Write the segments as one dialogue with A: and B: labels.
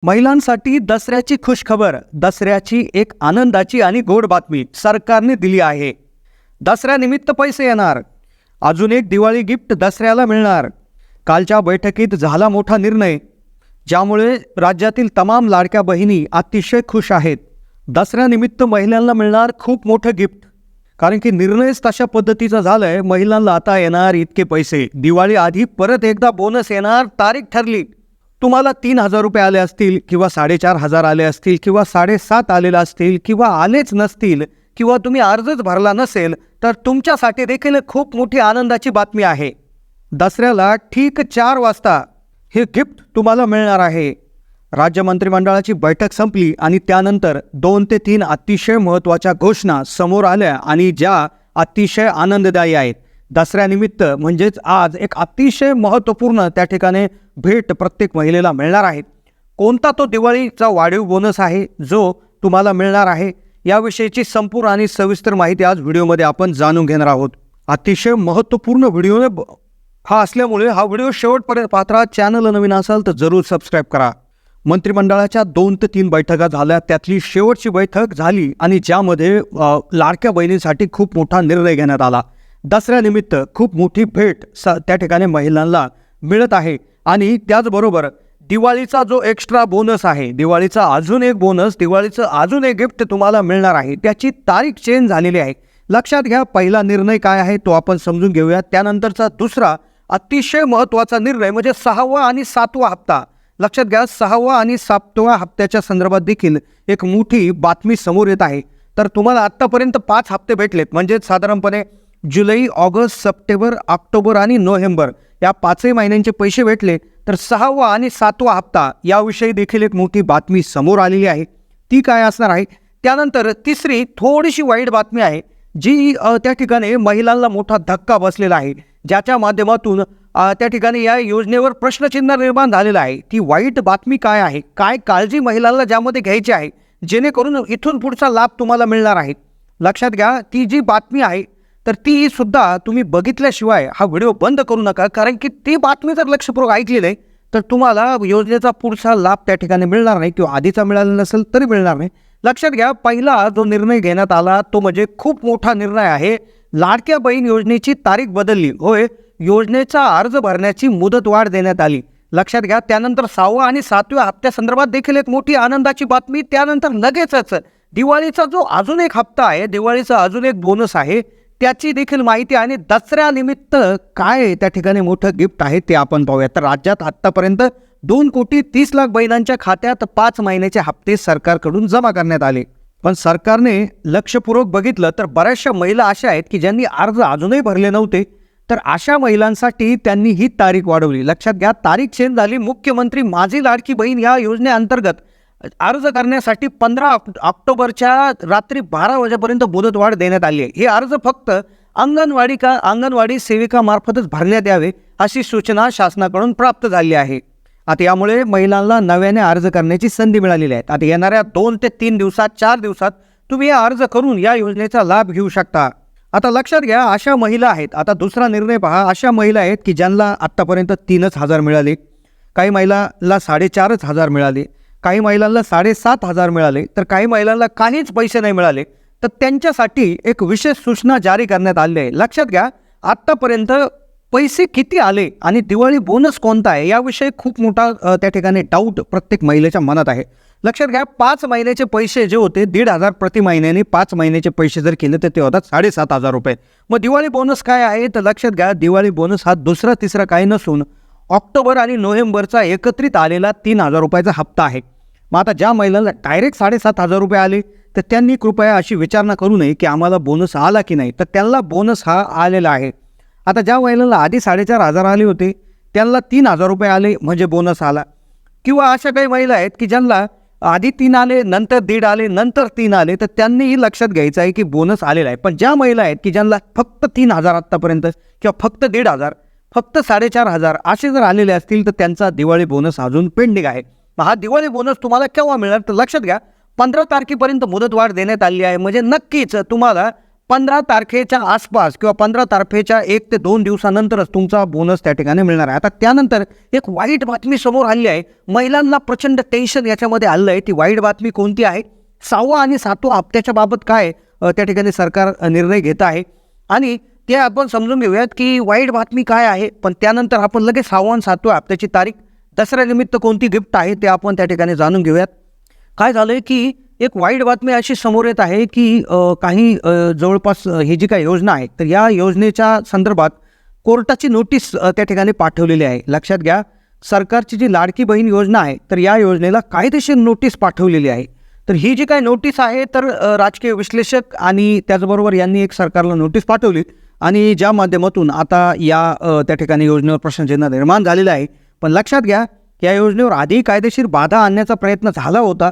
A: महिलांसाठी दसऱ्याची खुशखबर, दसऱ्याची एक आनंदाची आणि गोड बातमी सरकारने दिली आहे. दसऱ्यानिमित्त पैसे येणार, अजून एक दिवाळी गिफ्ट दसऱ्याला मिळणार. कालच्या बैठकीत झाला मोठा निर्णय, ज्यामुळे राज्यातील तमाम लाडक्या बहिणी अतिशय खुश आहेत. दसऱ्यानिमित्त महिलांना मिळणार खूप मोठं गिफ्ट, कारण की निर्णयच तशा पद्धतीचा झालाय. महिलांना आता येणार इतके पैसे, दिवाळी आधी परत एकदा बोनस येणार. तारीख ठरली. तुम्हाला 3,000 रुपये आले असतील किंवा 4,500 आले असतील किंवा 7,500 आलेले असतील किंवा आलेच नसतील किंवा तुम्ही अर्जच भरला नसेल, तर तुमच्यासाठी देखील खूप मोठी आनंदाची बातमी आहे. दसऱ्याला ठीक 4 वाजता हे गिफ्ट तुम्हाला मिळणार आहे. राज्य मंत्रिमंडळाची बैठक संपली आणि त्यानंतर 2 ते 3 अतिशय महत्त्वाच्या घोषणा समोर आल्या आणि ज्या अतिशय आनंददायी आहेत. दसऱ्यानिमित्त म्हणजेच आज एक अतिशय महत्त्वपूर्ण त्या ठिकाणी भेट प्रत्येक महिलेला मिळणार आहे. कोणता तो दिवाळीचा वाढीव बोनस आहे जो तुम्हाला मिळणार आहे, याविषयीची संपूर्ण आणि सविस्तर माहिती आज व्हिडिओमध्ये आपण जाणून घेणार आहोत. अतिशय महत्त्वपूर्ण व्हिडिओ हा असल्यामुळे हा व्हिडिओ शेवटपर्यंत पाहता. चॅनल नवीन असाल तर जरूर सबस्क्राईब करा. मंत्रिमंडळाच्या 2 ते 3 बैठका झाल्या, त्यातली शेवटची बैठक झाली आणि ज्यामध्ये लाडक्या बहिणींसाठी खूप मोठा निर्णय घेण्यात आला. दसऱ्यानिमित्त खूप मोठी भेट त्या ठिकाणी महिलांना मिळत आहे आणि त्याचबरोबर दिवाळीचा जो एक्स्ट्रा बोनस आहे, दिवाळीचा अजून एक बोनस, दिवाळीचं अजून एक गिफ्ट तुम्हाला मिळणार आहे. त्याची तारीख चेंज झालेली आहे. लक्षात घ्या, पहिला निर्णय काय आहे तो आपण समजून घेऊया. त्यानंतरचा दुसरा अतिशय महत्त्वाचा निर्णय म्हणजे 6वा आणि 7वा हप्ता. लक्षात घ्या, 6वा आणि 7व्या हप्त्याच्या संदर्भात देखील एक मोठी बातमी समोर येत आहे. तर तुम्हाला आत्तापर्यंत 5 हप्ते भेटलेत, म्हणजेच साधारणपणे जुलै, ऑगस्ट, सप्टेंबर, ऑक्टोबर आणि नोव्हेंबर या 5 महिन्यांचे पैसे भेटले. तर 6वा आणि 7वा हप्ता याविषयी देखील एक मोठी बातमी समोर आलेली आहे. ती काय असणार आहे? त्यानंतर तिसरी थोडीशी वाईट बातमी आहे, जी त्या ठिकाणी महिलांना मोठा धक्का बसलेला आहे, ज्याच्या माध्यमातून त्या ठिकाणी या योजनेवर प्रश्नचिन्ह निर्माण झालेला आहे. ती वाईट बातमी काय आहे, काय काळजी महिलांना ज्यामध्ये घ्यायची आहे, जेणेकरून इथून पुढचा लाभ तुम्हाला मिळणार आहे. लक्षात घ्या, ती जी बातमी आहे तर ती सुद्धा तुम्ही बघितल्याशिवाय हा व्हिडिओ बंद करू नका, कारण की ती बातमी जर लक्षपूर्वक ऐकली नाही तर तुम्हाला योजनेचा पुढचा लाभ त्या ठिकाणी मिळणार नाही किंवा आधीचा मिळाला नसेल तरी मिळणार नाही. लक्षात घ्या, पहिला जो निर्णय घेण्यात आला तो म्हणजे खूप मोठा निर्णय आहे. लाडक्या बहीण योजनेची तारीख बदलली. होय, योजनेचा अर्ज भरण्याची मुदतवाढ देण्यात आली. लक्षात घ्या, त्यानंतर 6वा आणि 7व्या हप्त्यासंदर्भात देखील एक मोठी आनंदाची बातमी. त्यानंतर लगेचच दिवाळीचा जो अजून एक हप्ता आहे, दिवाळीचा अजून एक बोनस आहे, त्याची देखील माहिती आणि दसऱ्यानिमित्त काय त्या ठिकाणी मोठं गिफ्ट आहे ते आपण पाहूया. तर राज्यात आत्तापर्यंत 2,30,00,000 बहिणांच्या खात्यात 5 महिन्याचे हप्ते सरकारकडून जमा करण्यात आले. पण सरकारने लक्षपूर्वक बघितलं तर बऱ्याचशा महिला अशा आहेत की ज्यांनी अर्ज अजूनही भरले नव्हते. तर अशा महिलांसाठी त्यांनी ही तारीख वाढवली. लक्षात घ्या, तारीख चेंज झाली. मुख्यमंत्री माझी लाडकी बहीण या योजनेअंतर्गत अर्ज करण्यासाठी 15 ऑक्टोबरच्या रात्री 12 वाजेपर्यंत मुदतवाढ देण्यात आली आहे. हे अर्ज फक्त अंगणवाडी सेविकामार्फतच भरण्यात यावे अशी सूचना शासनाकडून प्राप्त झाली आहे. आता यामुळे महिलांना नव्याने अर्ज करण्याची संधी मिळालेली आहे. आता येणाऱ्या 2 ते 3 दिवसात, 4 दिवसात तुम्ही अर्ज करून या योजनेचा लाभ घेऊ शकता. आता लक्षात घ्या, अशा महिला आहेत. आता दुसरा निर्णय पहा. अशा महिला आहेत की ज्यांना आत्तापर्यंत 3,000 मिळाले, काही महिलांना 4,500 मिळाले, काही महिलांना 7,500 मिळाले, तर काही महिलांना काहीच पैसे नाही मिळाले. तर त्यांच्यासाठी एक विशेष सूचना जारी करण्यात आली आहे. लक्षात घ्या, आत्तापर्यंत पैसे किती आले आणि दिवाळी बोनस कोणता आहे याविषयी खूप मोठा त्या ठिकाणी डाऊट प्रत्येक महिलेच्या मनात आहे. लक्षात घ्या, 5 महिन्याचे पैसे जे होते 1,500 प्रति महिन्याने 5 महिन्याचे पैसे जर केले तर ते होतात 7,500 रुपये. मग दिवाळी बोनस काय आहे? तर लक्षात घ्या, दिवाळी बोनस हा दुसरा तिसरा काही नसून ऑक्टोबर आणि नोव्हेंबरचा एकत्रित आलेला 3,000 रुपयाचा हप्ता आहे. मग आता ज्या महिलांना डायरेक्ट 7,500 रुपये आले तर त्यांनी कृपया अशी विचारणा करू नये की आम्हाला बोनस आला की नाही, तर त्यांना बोनस हा आलेला आहे. आता ज्या महिलांना आधी 4,500 आले होते त्यांना 3,000 रुपये आले म्हणजे बोनस आला. किंवा अशा काही महिला आहेत की ज्यांना आधी 3 आले, नंतर 1.5 आले, नंतर 3 आले, तर त्यांनीही लक्षात घ्यायचं आहे की बोनस आलेला आहे. पण ज्या महिला आहेत की ज्यांना फक्त 3,000 आत्तापर्यंत किंवा फक्त 1,500, फक्त 4,500 असे जर आलेले असतील तर त्यांचा दिवाळी बोनस अजून पेंडिंग आहे. हा दिवाळी बोनस तुम्हाला केव्हा मिळणार? तर लक्षात घ्या, 15 तारखेपर्यंत मुदतवाढ देण्यात आली आहे. म्हणजे नक्कीच तुम्हाला 15 तारखेच्या आसपास किंवा 15 तारखेच्या 1 ते 2 दिवसानंतरच तुमचा बोनस त्या ठिकाणी मिळणार आहे. आता त्यानंतर एक वाईट बातमी समोर आली आहे. महिलांना प्रचंड टेन्शन याच्यामध्ये आलं आहे. ती वाईट बातमी कोणती आहे? 6वा आणि 7वा हप्त्याच्या बाबत काय त्या ठिकाणी सरकार निर्णय घेत आहे आणि ते आपण समजून घेऊयात की वाईट बातमी काय आहे. पण त्यानंतर आपण लगेच 6वा आणि 7व्या हप्त्याची तारीख, दसऱ्यानिमित्त कोणती गिफ्ट आहे ते आपण त्या ठिकाणी जाणून घेऊयात. काय झालं आहे की एक वाईट बातमी अशी समोर येत आहे की काही जवळपास ही जी काही योजना आहे तर या योजनेच्या संदर्भात कोर्टाची नोटीस त्या ठिकाणी पाठवलेली आहे. लक्षात घ्या, सरकारची जी लाडकी बहीण योजना आहे तर या योजनेला कायदेशीर नोटीस पाठवलेली आहे. तर ही जी काही नोटीस आहे तर राजकीय विश्लेषक आणि त्याचबरोबर यांनी एक सरकारला नोटीस पाठवली आणि ज्या माध्यमातून आता या त्या ठिकाणी योजनेवर प्रश्नचिन्ह निर्माण झालेलं आहे. पण लक्षात घ्या, या योजनेवर आधी कायदेशीर बाधा आणण्याचा प्रयत्न झाला होता.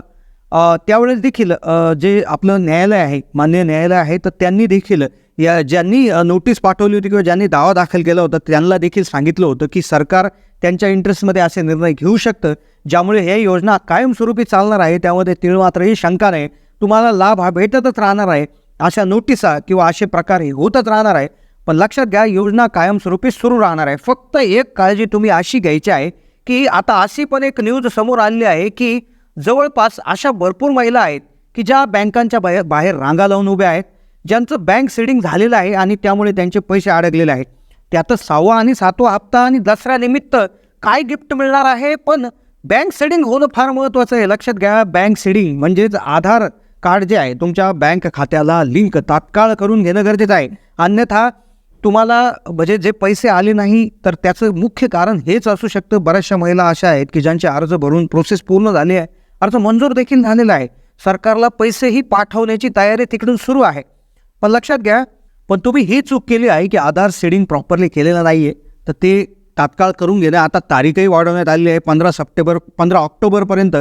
A: त्यावेळेस देखील जे आपलं न्यायालय आहे, मान्य न्यायालय आहे, तर त्यांनी देखील या ज्यांनी नोटीस पाठवली होती किंवा ज्यांनी दावा दाखल केला होता त्यांना देखील सांगितलं होतं की सरकार त्यांच्या इंटरेस्टमध्ये असे निर्णय घेऊ शकतं ज्यामुळे ही योजना कायमस्वरूपी चालणार आहे. त्यामध्ये तिळमात्रही शंका नाही, तुम्हाला लाभ हा भेटतच राहणार आहे. अशा नोटिसा किंवा असे प्रकार हे होतच राहणार आहे. पण लक्षात घ्या, योजना कायमस्वरूपी सुरू राहणार आहे. फक्त एक काळजी तुम्ही अशी घ्यायची आहे की आता अशी पण एक न्यूज समोर आलेली आहे की जवळपास अशा भरपूर महिला आहेत की ज्या बँकांच्या बाहेर रांगा लावून उभ्या आहेत, ज्यांचं बँक सीडिंग झालेलं आहे आणि त्यामुळे त्यांचे पैसे अडकलेले आहेत. त्यातच 6वा आणि 7वा हप्ता आणि दसऱ्यानिमित्त काय गिफ्ट मिळणार आहे, पण बँक सीडिंग होणं फार महत्त्वाचं आहे. लक्षात घ्या, बँक सीडिंग म्हणजेच आधार कार्ड जे आहे तुमच्या बँक खात्याला लिंक तात्काळ करून घेणं गरजेचं आहे. अन्यथा तुम्हाला म्हणजे जे पैसे आले नाही तर त्याचं मुख्य कारण हेच असू शकतं. बऱ्याचशा महिला अशा आहेत की ज्यांचे अर्ज भरून प्रोसेस पूर्ण झाली आहे, अर्ज मंजूर देखील झालेला आहे, सरकारला पैसेही पाठवण्याची तयारी तिकडून सुरू आहे. पण लक्षात घ्या, पण तुम्ही ही चूक केली आहे की आधार सीडिंग प्रॉपरली केलेलं नाही आहे, तर ते तात्काळ करून घेणं. आता तारीखही वाढवण्यात आली आहे, 15 ऑक्टोबरपर्यंत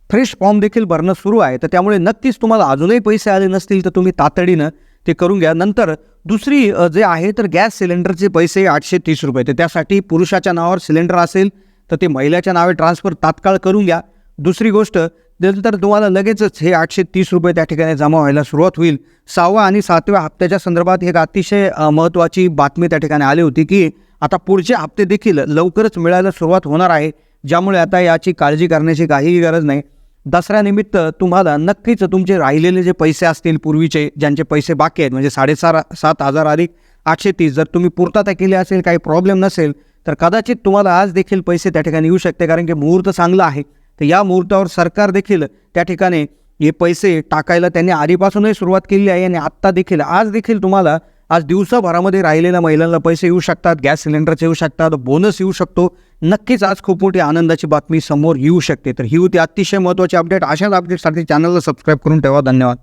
A: फ्रेश फॉर्म देखील भरणं सुरू आहे. तर त्यामुळे नक्कीच तुम्हाला अजूनही पैसे आले नसतील तर तुम्ही तातडीनं ते करून घ्या. नंतर दुसरी जे आहे तर गॅस सिलेंडरचे पैसे 830 रुपये, तर त्यासाठी पुरुषाच्या नावावर सिलेंडर असेल तर ते महिलेच्या नावे ट्रान्सफर तात्काळ करून घ्या. दुसरी गोष्ट, नंतर तुम्हाला लगेचच हे 830 रुपये त्या ठिकाणी जमा व्हायला सुरुवात होईल. 6वा आणि 7व्या हप्त्याच्या संदर्भात एक अतिशय महत्त्वाची बातमी त्या ठिकाणी आली होती की आता पुढचे हप्ते देखील लवकरच मिळायला सुरुवात होणार आहे, ज्यामुळे आता याची काळजी करण्याची काहीही गरज नाही. दसऱ्यानिमित्त तुम्हाला नक्कीच तुमचे राहिलेले जे पैसे असतील पूर्वीचे, ज्यांचे पैसे बाकी आहेत, म्हणजे 7,500 अधिक 830, जर तुम्ही पूर्तता केली असेल, काही प्रॉब्लेम नसेल तर कदाचित तुम्हाला आज देखील पैसे त्या ठिकाणी येऊ शकते, कारण की मुहूर्त चांगला आहे. तर या मुहूर्तावर सरकार देखील त्या ठिकाणी हे पैसे टाकायला त्यांनी आधीपासूनही सुरुवात केली आहे आणि आत्ता देखील आज देखील तुम्हाला आज दिवसाभरामध्ये राहिलेल्या महिलांना पैसे येऊ शकतात, गॅस सिलेंडरचे येऊ शकतात, बोनस येऊ शकतो. नक्कीच आज खूप मोठी आनंदाची बातमी समोर येऊ शकते. तर ही होती अतिशय महत्त्वाची अपडेट. अशाच अपडेटसाठी चॅनलला सबस्क्राईब करून ठेवा. धन्यवाद.